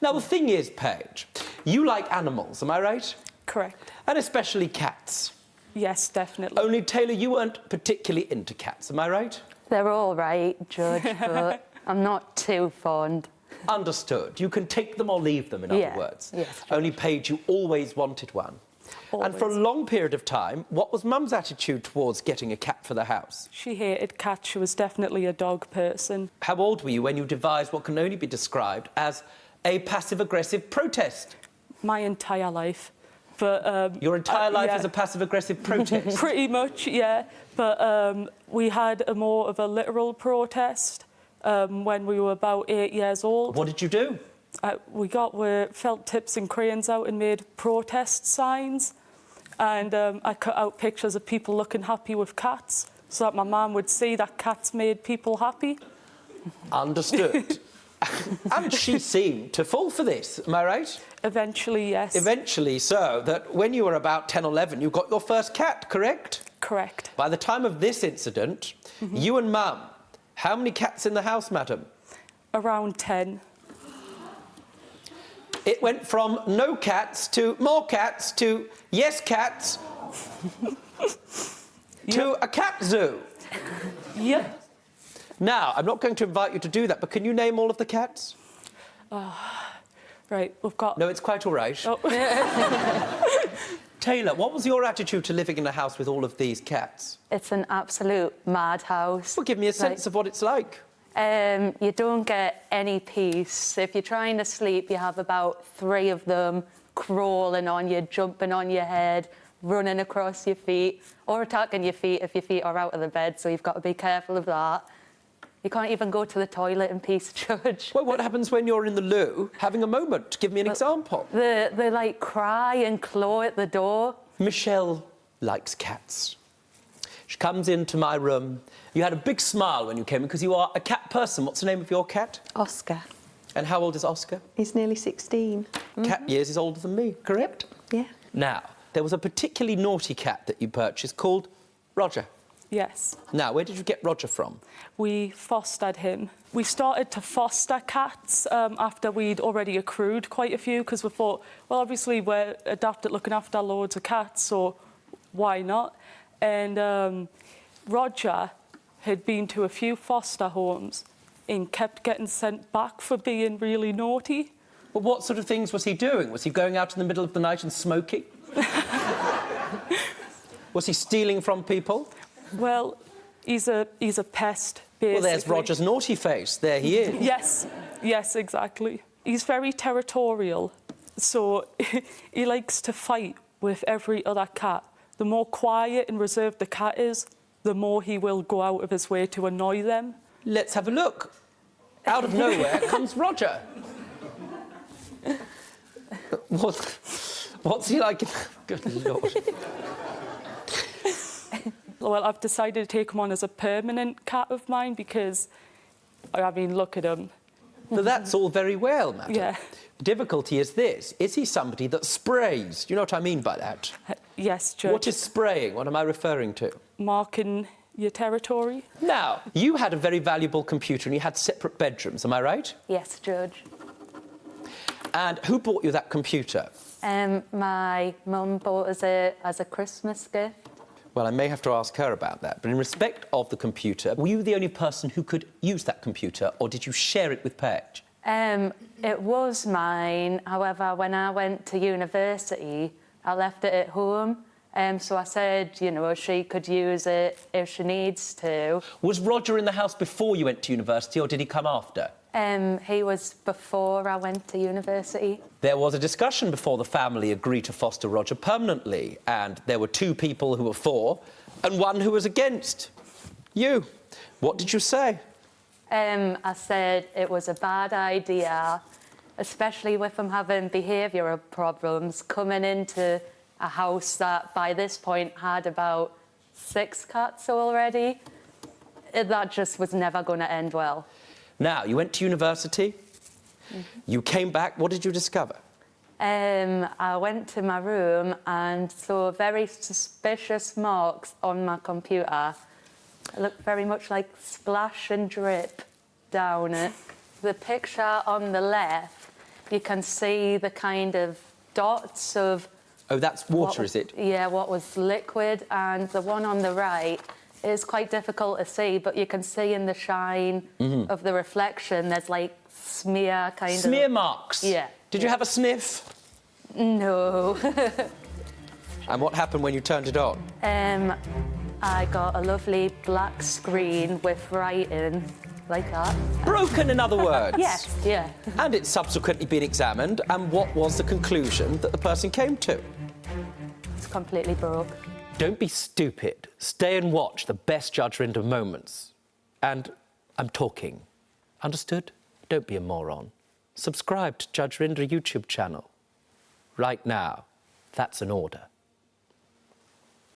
Now, the thing is, Paige, you like animals, am I right? Correct. And especially cats. Yes, definitely. Only, Taylor, you weren't particularly into cats, am I right? They're all right, Judge, but I'm not too fond. Understood. You can take them or leave them, in other words. Yes, Judge. Only, Paige, you always wanted one. Always. And for a long period of time, what was Mum's attitude towards getting a cat for the house? She hated cats. She was definitely a dog person. How old were you when you devised what can only be described as a passive-aggressive protest? My entire life. But Your entire life yeah. is a passive-aggressive protest? Pretty much, yeah. But we had a more of a literal protest when we were about 8 years old. What did you do? We got felt tips and crayons out and made protest signs. And I cut out pictures of people looking happy with cats so that my mum would see that cats made people happy. Understood. And she seemed to fall for this, am I right? Eventually, yes. Eventually, so that when you were about 10 or 11, you got your first cat, correct? Correct. By the time of this incident, you and Mum, how many cats in the house, madam? Around 10. It went from no cats to more cats to yes cats to a cat zoo. Yep. Now, I'm not going to invite you to do that, but can you name all of the cats? Right, we've got... No, it's quite all right. Oh. Taylor, what was your attitude to living in a house with all of these cats? It's an absolute madhouse. Well, give me a sense of what it's like. You don't get any peace. If you're trying to sleep, you have about 3 of them crawling on you, jumping on your head, running across your feet, or attacking your feet if your feet are out of the bed, so you've got to be careful of that. You can't even go to the toilet in peace, Judge. Well, what happens when you're in the loo having a moment? Give me an example. They like cry and claw at the door. Michelle likes cats. She comes into my room. You had a big smile when you came in because you are a cat person. What's the name of your cat? Oscar. And how old is Oscar? He's nearly 16. Cat years is older than me, correct? Yeah. Now, there was a particularly naughty cat that you purchased called Roger. Yes. Now, where did you get Roger from? We fostered him. We started to foster cats after we'd already accrued quite a few because we thought, well, obviously we're adept at looking after loads of cats, so why not? And Roger had been to a few foster homes and kept getting sent back for being really naughty. Well, what sort of things was he doing? Was he going out in the middle of the night and smoking? Was he stealing from people? Well, he's a pest, basically. Well, there's Roger's naughty face. There he is. Yes, exactly. He's very territorial, so he likes to fight with every other cat. The more quiet and reserved the cat is, the more he will go out of his way to annoy them. Let's have a look. Out of nowhere comes Roger. What's he like? Good Lord. Well, I've decided to take him on as a permanent cat of mine because, I mean, look at him. But that's all very well, madam. Yeah. The difficulty is this. Is he somebody that sprays? Do you know what I mean by that? Yes, Judge. What is spraying? What am I referring to? Marking your territory. Now, you had a very valuable computer and you had separate bedrooms, am I right? Yes, Judge. And who bought you that computer? My mum bought us it as a Christmas gift. Well, I may have to ask her about that. But in respect of the computer, were you the only person who could use that computer, or did you share it with Paige? It was mine. However, when I went to university, I left it at home. So I said, you know, she could use it if she needs to. Was Roger in the house before you went to university, or did he come after? He was before I went to university. There was a discussion before the family agreed to foster Roger permanently, and there were 2 people who were for and 1 who was against. You. What did you say? I said it was a bad idea, especially with him having behavioural problems, coming into a house that by this point had about 6 cats already. That just was never going to end well. Now, you went to university, you came back, what did you discover? I went to my room and saw very suspicious marks on my computer. It looked very much like splash and drip down it. The picture on the left you can see the kind of dots of... Oh, that's water, is it? Yeah, what was liquid. And the one on the right is quite difficult to see, but you can see in the shine of the reflection, there's like smear kind of... Smear marks? Yeah. Did you have a sniff? No. And what happened when you turned it on? I got a lovely black screen with writing like that. Broken, in other words? Yes, yeah. And it's subsequently been examined, and what was the conclusion that the person came to? It's completely broke. Don't be stupid. Stay and watch the best Judge Rinder moments. And I'm talking. Understood? Don't be a moron. Subscribe to Judge Rinder YouTube channel. Right now. That's an order.